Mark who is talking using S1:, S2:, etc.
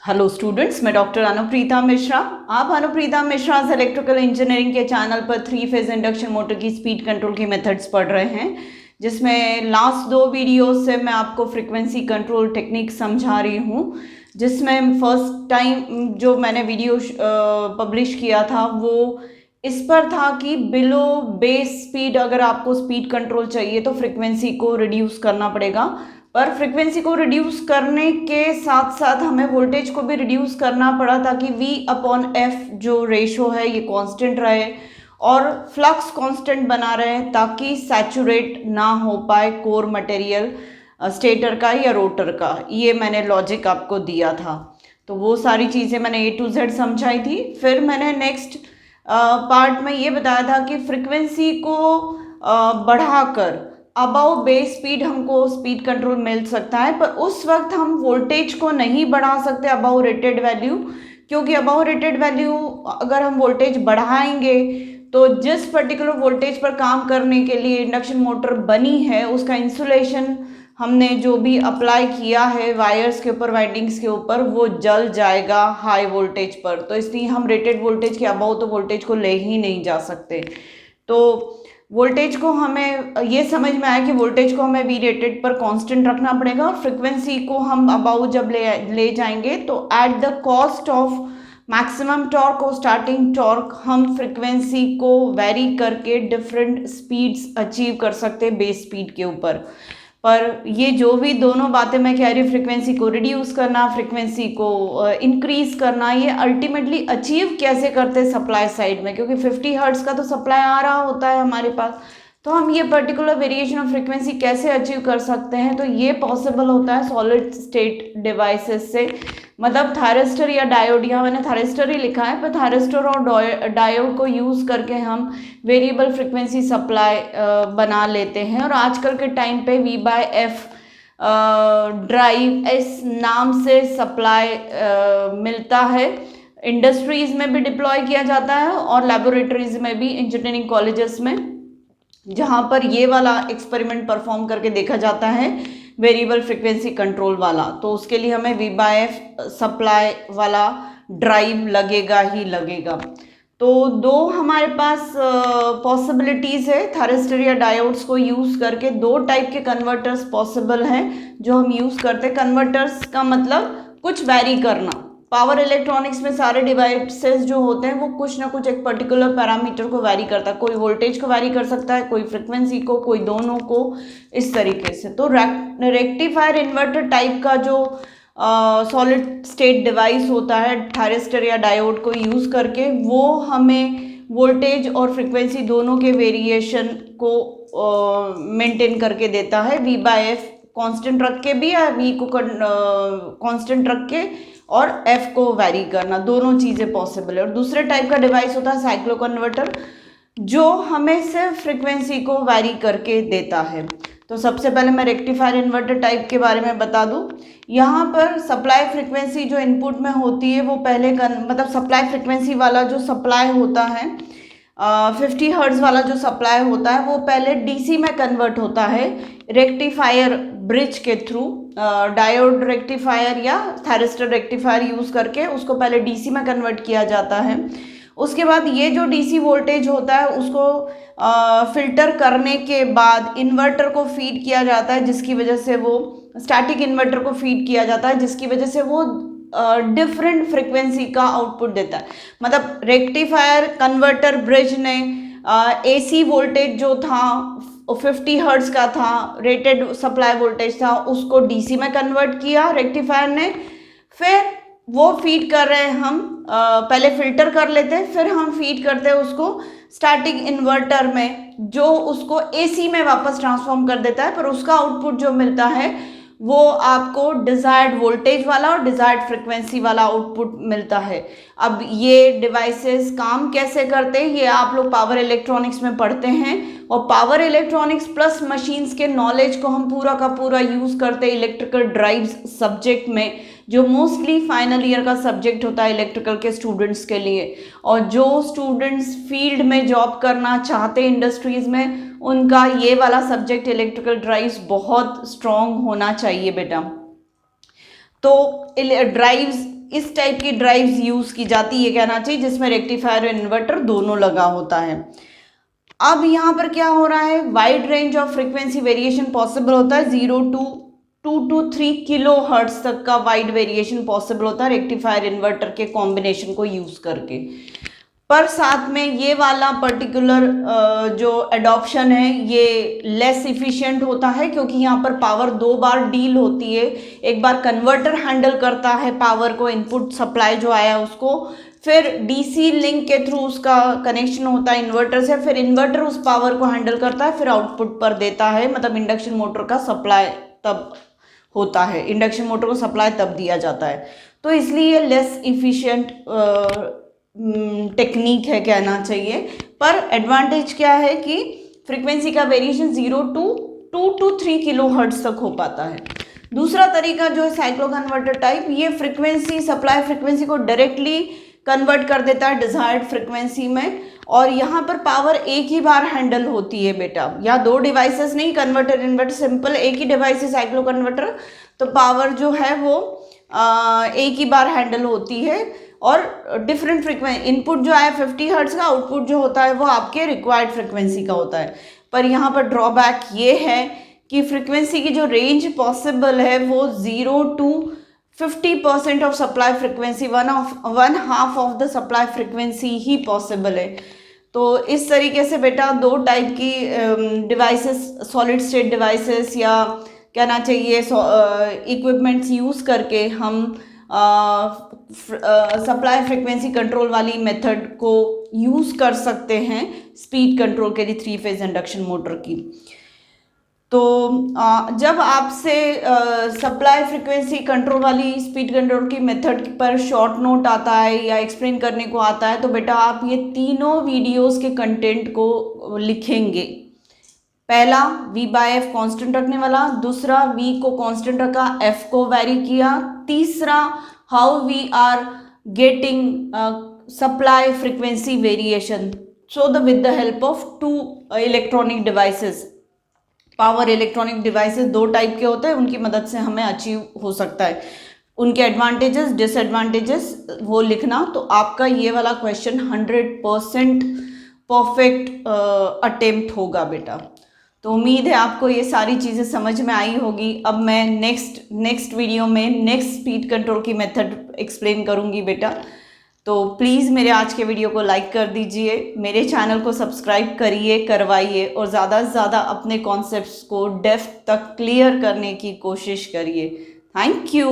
S1: Hello students, मैं doctor Anupreeta Mishra. आप Anupreeta Mishra electrical engineering के चैनल पर 3 फेज इंडक्शन मोटर की स्पीड कंट्रोल की मेथड्स पढ़ रहे हैं, जिसमें लास्ट 2 वीडियोस से मैं आपको फ्रीक्वेंसी कंट्रोल टेक्निक समझा रही हूँ। जिसमें फर्स्ट टाइम जो मैंने वीडियो पब्लिश किया था वो इस पर था कि बिलो बेस स्पीड अगर आपको स्पीड कंट्रोल चाहिए तो फ्रीक्वेंसी को रिड्यूस करना पड़ेगा। पर फ्रीक्वेंसी को रिड्यूस करने के साथ साथ हमें वोल्टेज को भी रिड्यूस करना पड़ा ताकि V/F जो रेशो है ये कांस्टेंट रहे और फ्लक्स कांस्टेंट बना रहे ताकि सैचुरेट ना हो पाए कोर मटेरियल स्टेटर का या रोटर का। ये मैंने लॉजिक आपको दिया था, तो वो सारी चीज़ें मैंने A to Z समझाई थी। फिर मैंने नेक्स्ट पार्ट में ये बताया था कि फ्रीक्वेंसी को बढ़ाकर अबाउ बेस स्पीड हमको स्पीड कंट्रोल मिल सकता है, पर उस वक्त हम वोल्टेज को नहीं बढ़ा सकते अबाउ रेटेड वैल्यू, क्योंकि अबाउ रेटेड वैल्यू अगर हम वोल्टेज बढ़ाएंगे तो जिस पर्टिकुलर वोल्टेज पर काम करने के लिए इंडक्शन मोटर बनी है उसका इंसुलेशन हमने जो भी अप्लाई किया है वायर्स के ऊपर, वाइंडिंग्स के ऊपर, वो जल जाएगा हाई वोल्टेज पर। तो इसलिए हम रेटेड वोल्टेज के अबाउ तो वोल्टेज को ले ही नहीं जा सकते। तो वोल्टेज को हमें ये समझ में आया कि वोल्टेज को हमें वी रेटेड पर कांस्टेंट रखना पड़ेगा और फ्रीक्वेंसी को हम अबाउ जब ले जाएंगे तो at the cost of maximum torque और स्टार्टिंग टॉर्क हम फ्रीक्वेंसी को वेरी करके डिफरेंट स्पीड्स अचीव कर सकते हैं बेस स्पीड के ऊपर। पर ये जो भी दोनों बातें मैं कह रही हूँ, फ्रीक्वेंसी को रिड्यूस करना, फ्रीक्वेंसी को इंक्रीज करना, ये अल्टीमेटली अचीव कैसे करते हैं सप्लाई साइड में, क्योंकि 50 हर्ट्ज का तो सप्लाई आ रहा होता है हमारे पास। तो हम ये पर्टिकुलर वेरिएशन ऑफ फ्रीक्वेंसी कैसे अचीव कर सकते हैं, तो ये पॉसिबल होता है सॉलिड स्टेट डिवाइसेस से। मतलब थायरिस्टर या डायोड, यहाँ मैंने थायरिस्टर ही लिखा है, पर थायरिस्टर और डायोड को यूज़ करके हम वेरिएबल फ्रीक्वेंसी सप्लाई बना लेते हैं। और आजकल के टाइम पे V/F ड्राइव इस नाम से सप्लाई मिलता है। इंडस्ट्रीज में भी डिप्लॉय किया जाता है और लेबोरेटरीज में भी, इंजीनियरिंग कॉलेजेस में, जहाँ पर ये वाला एक्सपेरिमेंट परफॉर्म करके देखा जाता है वेरिएबल फ्रीक्वेंसी कंट्रोल वाला। तो उसके लिए हमें V/F सप्लाई वाला ड्राइव लगेगा ही लगेगा। तो दो हमारे पास पॉसिबिलिटीज़ है थायरिस्टर या डायोड्स को यूज़ करके। 2 टाइप के कन्वर्टर्स पॉसिबल हैं जो हम यूज़ करते हैं। कन्वर्टर्स का मतलब कुछ वैरी करना। पावर इलेक्ट्रॉनिक्स में सारे डिवाइसेस जो होते हैं वो कुछ ना कुछ एक पर्टिकुलर पैरामीटर को वैरी करता है। कोई वोल्टेज को वैरी कर सकता है, कोई फ्रिक्वेंसी को, कोई दोनों को, इस तरीके से। तो रेक्टिफायर इन्वर्टर टाइप का जो सॉलिड स्टेट डिवाइस होता है थायरिस्टर या डायोड को यूज़ करके, वो हमें वोल्टेज और फ्रिक्वेंसी दोनों के वेरिएशन को मेंटेन करके देता है। V/F कांस्टेंट रख के भी, या V को कांस्टेंट रख के और F को वैरी करना, दोनों चीज़ें पॉसिबल है। और दूसरे टाइप का डिवाइस होता है साइक्लो कन्वर्टर, जो हमें सिर्फ फ्रिक्वेंसी को वैरी करके देता है। तो सबसे पहले मैं रेक्टिफायर इन्वर्टर टाइप के बारे में बता दूं। यहाँ पर सप्लाई फ्रिक्वेंसी जो इनपुट में होती है वो पहले मतलब सप्लाई फ्रिक्वेंसी वाला जो सप्लाई होता है 50 हर्ट्ज वाला जो सप्लाई होता है वो पहले DC में कन्वर्ट होता है रेक्टिफायर ब्रिज के थ्रू। डायोड रेक्टिफायर या थायरिस्टर रेक्टिफायर यूज़ करके उसको पहले DC में कन्वर्ट किया जाता है। उसके बाद ये जो DC वोल्टेज होता है उसको फिल्टर करने के बाद इन्वर्टर को फीड किया जाता है, जिसकी वजह से वो स्टैटिक इन्वर्टर को फीड किया जाता है, जिसकी वजह से वो डिफरेंट फ्रिक्वेंसी का आउटपुट देता है। मतलब रेक्टिफायर कन्वर्टर ब्रिज ने AC वोल्टेज जो था 50 हर्ट्ज का था, रेटेड सप्लाई वोल्टेज था, उसको DC में कन्वर्ट किया रेक्टिफायर ने। फिर वो फीड कर रहे हैं हम, पहले फिल्टर कर लेते हैं, फिर हम फीड करते हैं उसको स्टैटिक इन्वर्टर में, जो उसको AC में वापस ट्रांसफॉर्म कर देता है। पर उसका आउटपुट जो मिलता है वो आपको डिज़ायर्ड वोल्टेज वाला और डिज़ायर्ड फ्रिक्वेंसी वाला आउटपुट मिलता है। अब ये डिवाइसेस काम कैसे करते हैं ये आप लोग पावर इलेक्ट्रॉनिक्स में पढ़ते हैं, और पावर इलेक्ट्रॉनिक्स प्लस मशीन्स के नॉलेज को हम पूरा का पूरा यूज़ करते हैं इलेक्ट्रिकल ड्राइव्स सब्जेक्ट में, जो मोस्टली फाइनल ईयर का सब्जेक्ट होता है इलेक्ट्रिकल के स्टूडेंट्स के लिए। और जो स्टूडेंट्स फील्ड में जॉब करना चाहते हैं इंडस्ट्रीज़ में, उनका ये वाला सब्जेक्ट इलेक्ट्रिकल ड्राइव्स बहुत स्ट्रॉन्ग होना चाहिए बेटा। तो ड्राइव्स इस टाइप की ड्राइव्स यूज़ की जाती है, ये कहना चाहिए, जिसमें रेक्टिफायर और इन्वर्टर दोनों लगा होता है। अब यहाँ पर क्या हो रहा है, wide range of frequency variation possible होता है, 0 to 3 किलो हर्ट्ज तक का वाइड वेरिएशन पॉसिबल होता है रेक्टिफायर इन्वर्टर के कॉम्बिनेशन को यूज करके। पर साथ में ये वाला पर्टिकुलर जो एडॉप्शन है ये लेस इफिशिएंट होता है, क्योंकि यहाँ पर पावर दो बार डील होती है। एक बार कन्वर्टर हैंडल करता है पावर को, इनपुट सप्लाई जो आया उसको, फिर डीसी लिंक के थ्रू उसका कनेक्शन होता है इन्वर्टर से, फिर इन्वर्टर उस पावर को हैंडल करता है, फिर आउटपुट पर देता है, मतलब इंडक्शन मोटर का सप्लाई तब होता है, इंडक्शन मोटर को सप्लाई तब दिया जाता है। तो इसलिए लेस इफिशिएंट टेक्निक है कहना चाहिए। पर एडवांटेज क्या है कि फ्रीक्वेंसी का variation 0 to 2 to 3 kilo hertz तक हो पाता है। दूसरा तरीका जो है साइक्लो कन्वर्टर टाइप, ये फ्रीक्वेंसी सप्लाई फ्रीक्वेंसी को डायरेक्टली कन्वर्ट कर देता है डिजायर्ड फ्रीक्वेंसी में, और यहाँ पर पावर एक ही बार हैंडल होती है बेटा। यहाँ दो डिवाइसेस नहीं, कन्वर्टर इन्वर्टर सिंपल एक ही डिवाइस है साइक्लो कन्वर्टर, तो पावर जो है वो एक ही बार हैंडल होती है, और डिफरेंट फ्रीक्वेंसी, इनपुट जो है 50 हर्ट्ज का, आउटपुट जो होता है वो आपके रिक्वायर्ड फ्रीक्वेंसी का होता है। पर यहाँ पर ड्रॉबैक ये है कि फ्रीक्वेंसी की जो रेंज पॉसिबल है वो 0 to 50% of supply frequency, one half of the supply frequency he possible है। तो इस तरीके से बेटा दो टाइप की डिवाइसेस, सॉलिड स्टेट डिवाइसेस या कहना चाहिए इक्विपमेंट्स यूज़ करके हम सप्लाई फ्रीक्वेंसी कंट्रोल वाली मेथड को यूज़ कर सकते हैं स्पीड कंट्रोल के लिए 3 फेज इंडक्शन मोटर की। तो जब आपसे सप्लाई फ्रीक्वेंसी कंट्रोल वाली स्पीड कंट्रोल की मेथड पर शॉर्ट नोट आता है या एक्सप्लेन करने को आता है, तो बेटा आप ये तीनों वीडियोस के कंटेंट को लिखेंगे। पहला V/F कांस्टेंट रखने वाला, दूसरा V को कांस्टेंट रखा, F को वैरी किया, तीसरा how we are getting supply frequency variation with the help of 2 electronic devices. Power electronic devices दो टाइप के होते हैं, उनकी मदद से हमें अचीव हो सकता है। उनके एडवांटेजेस डिसएडवांटेजेस वो लिखना, तो आपका ये वाला क्वेश्चन 100% परफेक्ट अटेम्प्ट होगा बेटा। तो उम्मीद है आपको ये सारी चीज़ें समझ में आई होगी। अब मैं नेक्स्ट वीडियो में नेक्स्ट स्पीड कंट्रोल की मेथड एक्सप्लेन करूँगी बेटा। तो प्लीज़ मेरे आज के वीडियो को लाइक कर दीजिए, मेरे चैनल को सब्सक्राइब करिए, करवाइए, और ज़्यादा से ज़्यादा अपने कॉन्सेप्ट्स को डेप्थ तक क्लियर करने की कोशिश करिए। Thank you.